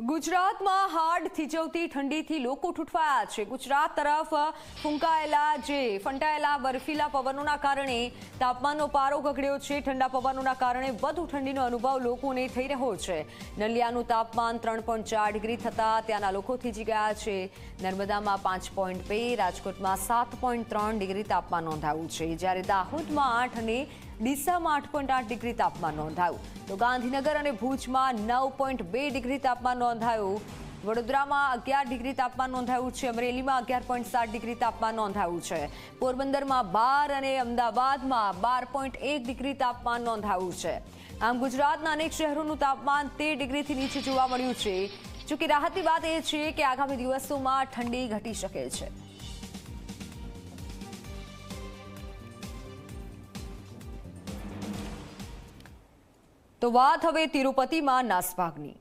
ગુજરાતમાં હાડ થીજવતી ઠંડીથી લોકો ઠૂઠવાયા છે। ગુજરાત તરફ ફંટાયેલા બરફીલા પવનોના કારણે તાપમાનનો પારો ગગડ્યો છે। ઠંડા પવનોના કારણે વધુ ઠંડીનો અનુભવ લોકોને થઈ રહ્યો છે। નલિયાનું તાપમાન 3.4 ડિગ્રી થતાં ત્યાંના લોકો થીજી ગયા છે। નર્મદામાં 5.2, રાજકોટમાં 7.3 ડિગ્રી તાપમાન નોંધાયું છે, જ્યારે દાહોદમાં 8 અને ડીસામાં 8.8 ડિગ્રી તાપમાન નોંધાયું। તો ગાંધીનગર અને ભુજમાં 9.2 ડિગ્રી તાપમાન નોંધાયું। વડોદરામાં 11 ડિગ્રી તાપમાન નોંધાયું છે। અમરેલીમાં 11.7 ડિગ્રી તાપમાન નોંધાયું છે। પોરબંદરમાં 12 અને અમદાવાદમાં 12.1 ડિગ્રી તાપમાન નોંધાયું છે। આમ ગુજરાતના અનેક શહેરોનું તાપમાન 13 ડિગ્રીથી નીચે જોવા મળ્યું છે। જોકે રાહતની વાત એ છે કે આગામી દિવસોમાં ઠંડી ઘટી શકે છે। તો વાત હવે તિરુપતિમાં નાસભાગની।